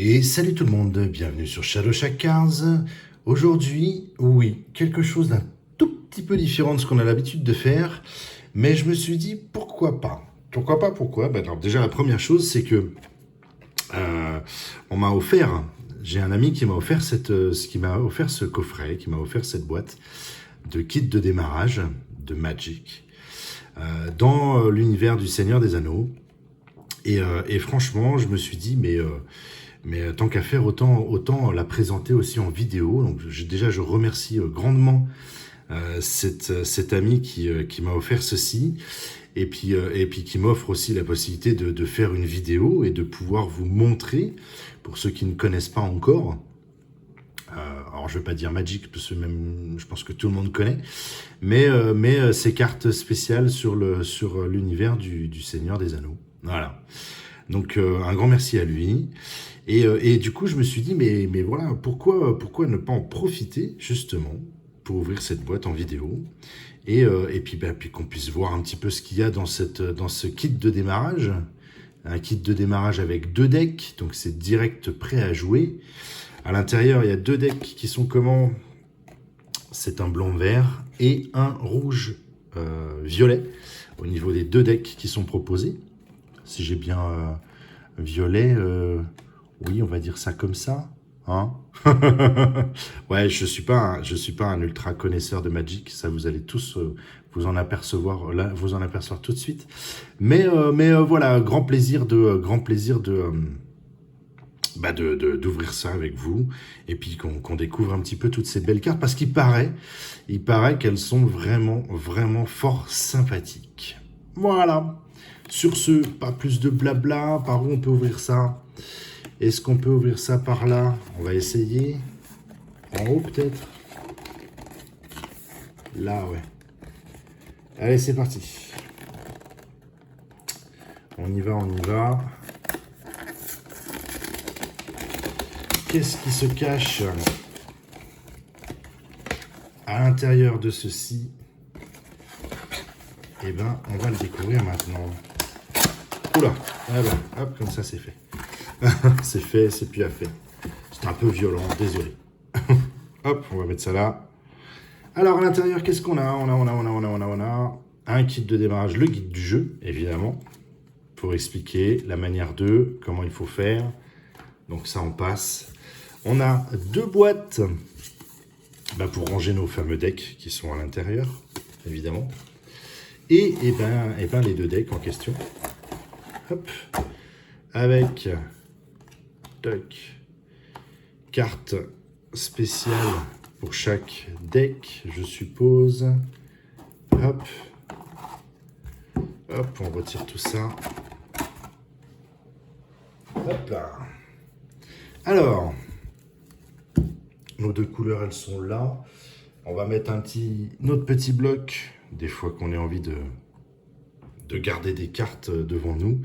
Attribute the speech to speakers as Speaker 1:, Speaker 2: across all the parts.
Speaker 1: Et salut tout le monde, bienvenue sur Shadow Shack Cards. Aujourd'hui, oui, quelque chose d'un tout petit peu différent de ce qu'on a l'habitude de faire, mais je me suis dit pourquoi pas. Pourquoi? Alors déjà la première chose, c'est que on m'a offert, j'ai un ami qui m'a offert qui m'a offert ce coffret, qui m'a offert cette boîte de kit de démarrage de Magic dans l'univers du Seigneur des Anneaux. Et franchement, je me suis dit, mais tant qu'à faire, autant la présenter aussi en vidéo. Donc déjà, je remercie grandement cet ami qui m'a offert ceci, et puis qui m'offre aussi la possibilité de faire une vidéo et de pouvoir vous montrer, pour ceux qui ne connaissent pas encore, alors je ne vais pas dire Magic, parce que même, je pense que tout le monde connaît, mais ces cartes spéciales sur l'univers du Seigneur des Anneaux. Voilà. Donc un grand merci à lui. Et du coup, je me suis dit, mais voilà, pourquoi ne pas en profiter, justement, pour ouvrir cette boîte en vidéo, et puis qu'on puisse voir un petit peu ce qu'il y a dans ce kit de démarrage. Un kit de démarrage avec 2 decks, donc c'est direct prêt à jouer. À l'intérieur, il y a 2 decks qui sont comment? C'est un blanc-vert et un rouge-violet, au niveau des 2 decks qui sont proposés. Si j'ai bien violet... oui, on va dire ça comme ça, hein. Ouais, je suis pas un ultra connaisseur de Magic, ça vous allez tous vous en apercevoir tout de suite. Mais voilà, grand plaisir d'ouvrir ça avec vous, et puis qu'on découvre un petit peu toutes ces belles cartes, parce qu'il paraît qu'elles sont vraiment, vraiment fort sympathiques. Voilà. Sur ce, pas plus de blabla. Par où on peut ouvrir ça? Est-ce qu'on peut ouvrir ça par là? On va essayer. En haut, peut-être? Là, ouais. Allez, c'est parti. On y va. Qu'est-ce qui se cache à l'intérieur de ceci? Eh ben, on va le découvrir maintenant. Oula! Ah ben, hop, comme ça, c'est fait. C'est fait, c'est plus à fait. C'est un peu violent, désolé. Hop, on va mettre ça là. Alors, à l'intérieur, qu'est-ce qu'on a? On a un kit de démarrage, le guide du jeu, évidemment, pour expliquer la manière de, comment il faut faire. Donc ça, on passe. On a 2 boîtes pour ranger nos fameux decks qui sont à l'intérieur, évidemment. Et les 2 decks en question. Hop. Avec carte spéciale pour chaque deck, je suppose. Hop, on retire tout ça. Hop là. Alors, nos 2 couleurs, elles sont là. On va mettre notre petit bloc, des fois qu'on ait envie de garder des cartes devant nous.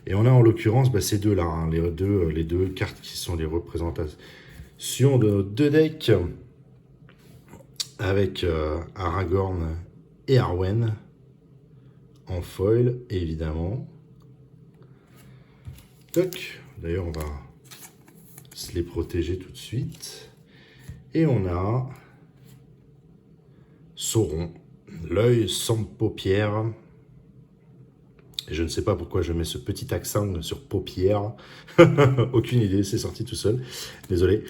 Speaker 1: Et on a en l'occurrence ces deux-là, hein, les deux cartes qui sont les représentations de nos 2 decks, avec Aragorn et Arwen en foil, évidemment. Toc. D'ailleurs, on va se les protéger tout de suite. Et on a Sauron, l'œil sans paupières. Et je ne sais pas pourquoi je mets ce petit accent sur paupières. Aucune idée, c'est sorti tout seul. Désolé.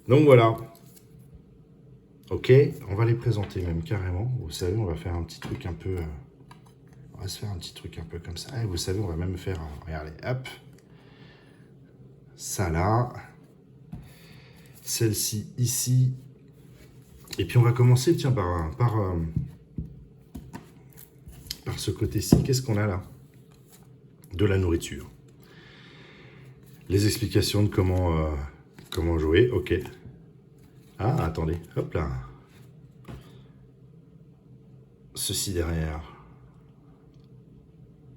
Speaker 1: Donc voilà. Ok, on va les présenter même carrément. Vous savez, on va faire un petit truc un peu... on va se faire un petit truc un peu comme ça. Et vous savez, on va même faire... regardez, hop. Ça là. Celle-ci ici. Et puis on va commencer, tiens, par ce côté-ci. Qu'est-ce qu'on a là? De la nourriture. Les explications de comment jouer. Ok. Ah, attendez. Hop là. Ceci derrière.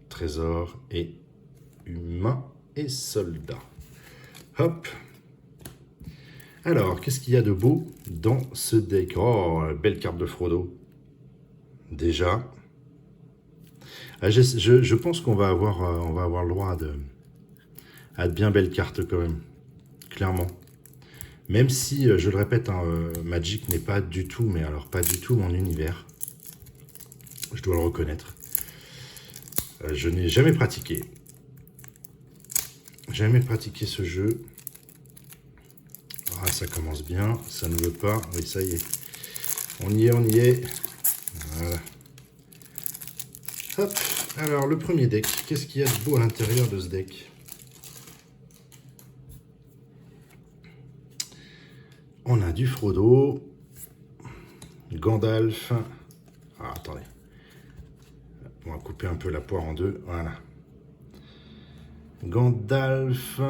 Speaker 1: Trésor et humain et soldat. Hop. Alors, qu'est-ce qu'il y a de beau dans ce deck? Oh, belle carte de Frodo. Déjà. Je pense qu'on va avoir le droit a de bien belles cartes quand même, clairement. Même si, je le répète, hein, Magic n'est pas du tout, mais alors pas du tout mon univers. Je dois le reconnaître. Je n'ai jamais pratiqué. Jamais pratiqué ce jeu. Ah, ça commence bien, ça ne veut pas. Oui, ça y est. On y est, on y est. Voilà. Hop, alors le premier deck. Qu'est-ce qu'il y a de beau à l'intérieur de ce deck? On a du Frodo, Gandalf. Ah, attendez. On va couper un peu la poire en deux. Voilà. Gandalf.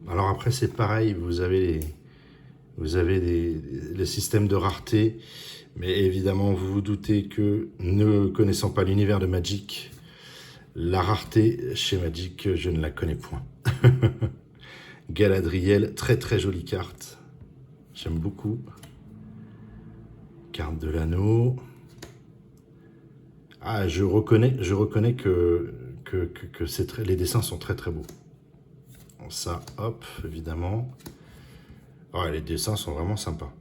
Speaker 1: Alors après, c'est pareil. Vous avez les systèmes de rareté. Mais évidemment, vous vous doutez que, ne connaissant pas l'univers de Magic, la rareté chez Magic, je ne la connais point. Galadriel, très très jolie carte. J'aime beaucoup. Carte de l'anneau. Ah, je reconnais que les dessins sont très très beaux. Bon, ça, hop, évidemment. Ah, les dessins sont vraiment sympas.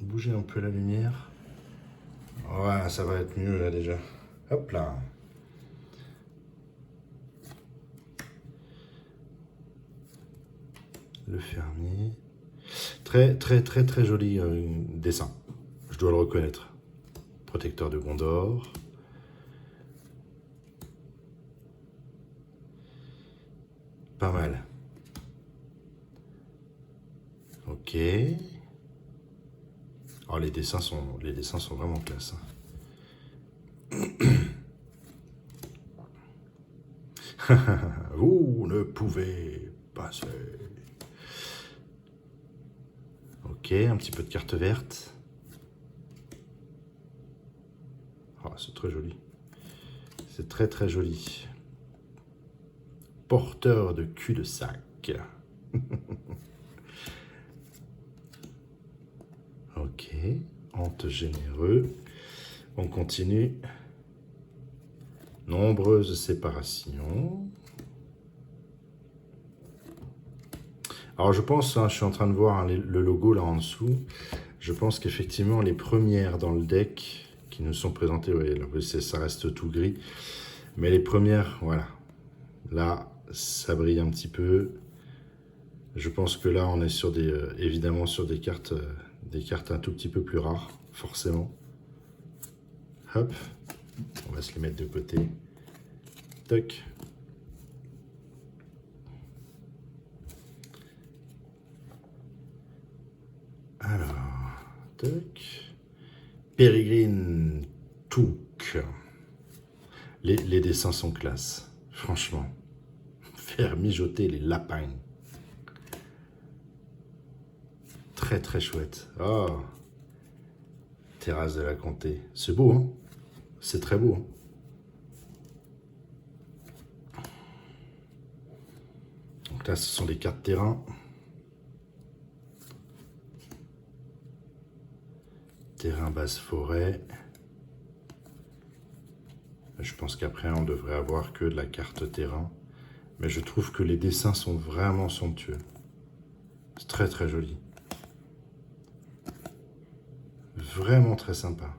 Speaker 1: Bougez un peu la lumière. Ouais, ça va être mieux là déjà. Hop là. Le fermier. Très très très très joli dessin. Je dois le reconnaître. Protecteur de Gondor. Pas mal. Ok. Oh, les dessins sont vraiment classe. Vous ne pouvez passer. Ok, un petit peu de carte verte. Oh, c'est très joli. C'est très très joli. Porteur de cul-de-sac. Ok, hante généreux. On continue. Nombreuses séparations. Alors je pense, hein, je suis en train de voir hein, le logo là en dessous. Je pense qu'effectivement les premières dans le deck qui nous sont présentées, ouais, ça reste tout gris. Mais les premières, voilà. Là, ça brille un petit peu. Je pense que là, on est sur des, évidemment sur des cartes un tout petit peu plus rares, forcément. Hop, on va se les mettre de côté. Toc. Alors, toc. Peregrine Took. Les dessins sont classe, franchement. Faire mijoter les lapins. Très très chouette. Oh, terrasse de la Comté. C'est beau, hein? C'est très beau. Hein, donc là, ce sont des cartes terrain. Terrain basse forêt. Je pense qu'après, on devrait avoir que de la carte terrain. Mais je trouve que les dessins sont vraiment somptueux. C'est très très joli. Vraiment très sympa.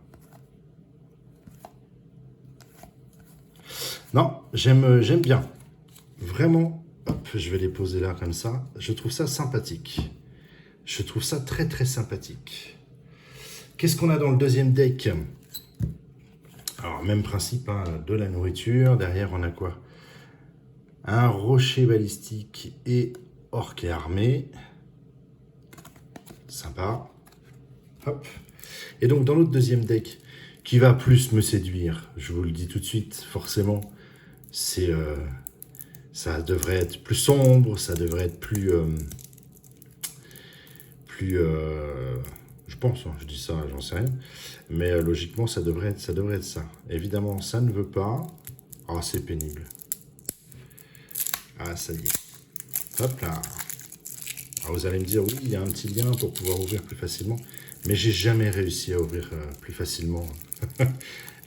Speaker 1: Non, j'aime bien. Vraiment, hop, je vais les poser là comme ça. Je trouve ça sympathique. Je trouve ça très très sympathique. Qu'est-ce qu'on a dans le deuxième deck? Alors, même principe, hein, de la nourriture. Derrière, on a quoi? Un rocher balistique et orc et armée. Sympa. Hop. Et donc, dans notre deuxième deck, qui va plus me séduire, je vous le dis tout de suite, forcément, c'est... ça devrait être plus sombre, ça devrait être plus... je pense, hein, je dis ça, j'en sais rien. Mais logiquement, ça devrait être ça. Évidemment, ça ne veut pas. Ah, c'est pénible. Ah, ça y est. Hop là. Alors, vous allez me dire, oui, il y a un petit lien pour pouvoir ouvrir plus facilement. Mais j'ai jamais réussi à ouvrir plus facilement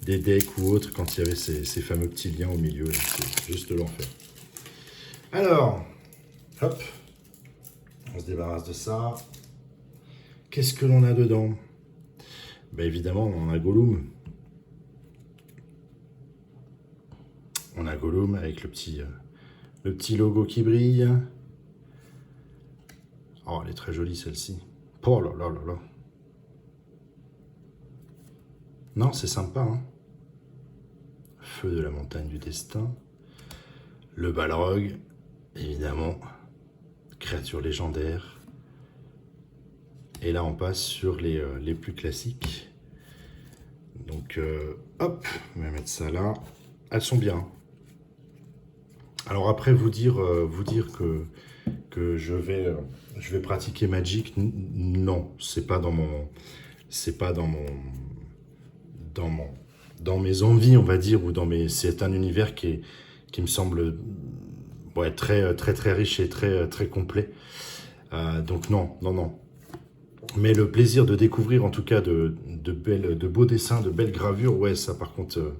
Speaker 1: des decks ou autres quand il y avait ces fameux petits liens au milieu. C'est juste l'enfer. Alors, hop, on se débarrasse de ça. Qu'est-ce que l'on a dedans? Ben évidemment, on a Gollum. On a Gollum avec le petit logo qui brille. Oh, elle est très jolie celle-ci. Oh là là là là. Non, c'est sympa, hein. Feu de la montagne du destin. Le Balrog, évidemment. Créature légendaire. Et là, on passe sur les plus classiques. Donc, hop, on va mettre ça là. Elles sont bien. Alors après, vous dire que je vais pratiquer Magic, non, c'est pas dans mes envies, on va dire, c'est un univers qui me semble ouais, très, très, très riche et très, très complet. Donc non, non, non. Mais le plaisir de découvrir, en tout cas, de beaux dessins, de belles gravures, ouais, ça, par contre,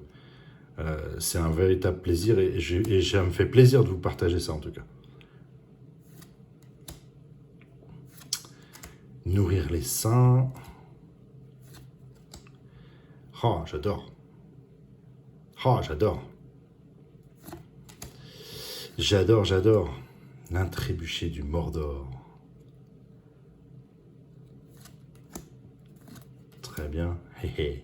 Speaker 1: c'est un véritable plaisir et ça me fait plaisir de vous partager ça, en tout cas. Nourrir les seins. Oh, j'adore. Oh, j'adore. J'adore, j'adore. Nain trébuché du Mordor. Très bien. Hé hé.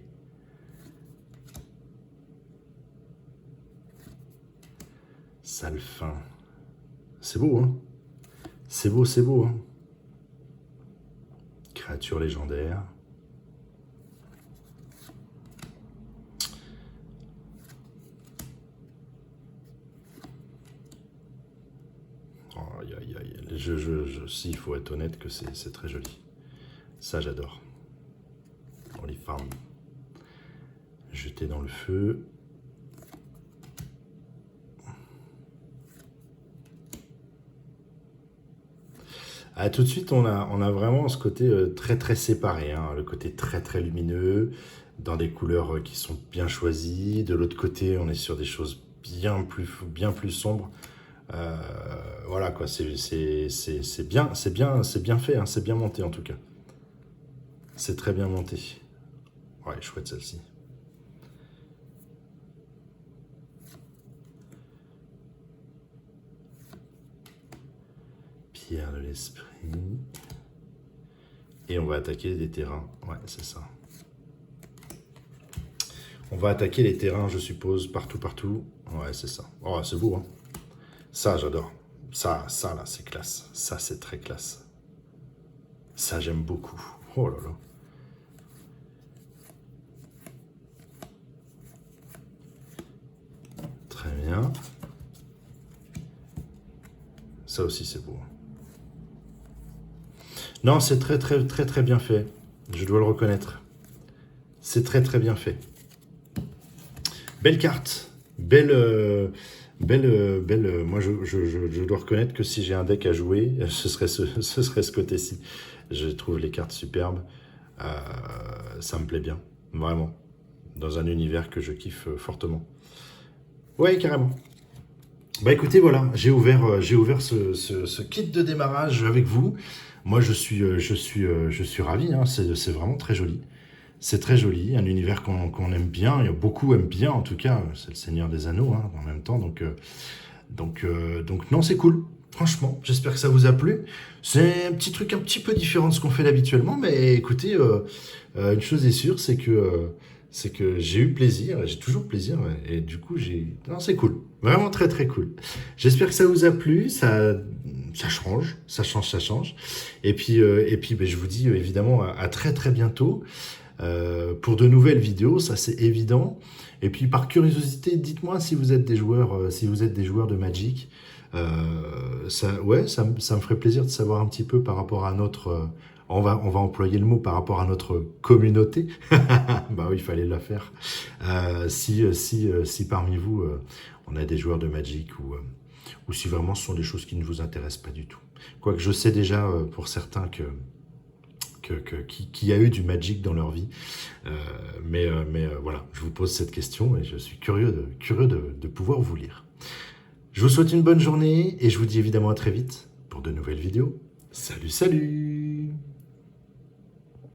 Speaker 1: Sale fin. C'est beau, hein? C'est beau, hein? Créature légendaire. Oh, aïe, aïe, aïe. Si, il faut être honnête que c'est très joli. Ça, j'adore. On les farm. Jeter dans le feu. Ah, tout de suite, on a vraiment ce côté très très séparé, hein, le côté très très lumineux, dans des couleurs qui sont bien choisies. De l'autre côté, on est sur des choses bien plus sombres. Euh, voilà quoi, c'est bien fait, hein, c'est bien monté en tout cas. C'est très bien monté. Ouais, chouette celle-ci. Pierre de l'esprit. Et on va attaquer des terrains. Ouais, c'est ça. On va attaquer les terrains, je suppose, partout. Ouais, c'est ça. Oh, c'est beau, hein. Ça, j'adore. Ça là, c'est classe. Ça, c'est très classe. Ça, j'aime beaucoup. Oh là là. Très bien. Ça aussi, c'est beau. Non, c'est très, très, très, très bien fait. Je dois le reconnaître. C'est très, très bien fait. Belle carte. Moi, je dois reconnaître que si j'ai un deck à jouer, ce serait ce côté-ci. Je trouve les cartes superbes. Ça me plaît bien. Vraiment. Dans un univers que je kiffe fortement. Ouais, carrément. Bah écoutez, voilà, j'ai ouvert ce kit de démarrage avec vous. Moi, je suis ravi, hein, c'est vraiment très joli. C'est très joli, un univers qu'on aime bien, et beaucoup aiment bien en tout cas, c'est le Seigneur des Anneaux hein, en même temps, donc non, c'est cool. Franchement, j'espère que ça vous a plu. C'est un petit truc un petit peu différent de ce qu'on fait habituellement, mais écoutez, une chose est sûre, c'est que j'ai eu plaisir, j'ai toujours plaisir, et du coup, non, c'est cool. Vraiment très très cool. J'espère que ça vous a plu, ça change, ça change, ça change. Et puis ben, je vous dis évidemment à très très bientôt pour de nouvelles vidéos, ça c'est évident. Et puis par curiosité, dites-moi si vous êtes des joueurs, si vous êtes des joueurs de Magic. Ouais, ça me ferait plaisir de savoir un petit peu par rapport à notre, on va employer le mot par rapport à notre communauté. Bah oui, il fallait la faire. Si parmi vous, on a des joueurs de Magic ou si vraiment ce sont des choses qui ne vous intéressent pas du tout. Quoique je sais déjà pour certains qui a eu du Magic dans leur vie. Voilà, je vous pose cette question et je suis curieux de pouvoir vous lire. Je vous souhaite une bonne journée et je vous dis évidemment à très vite pour de nouvelles vidéos. Salut, salut!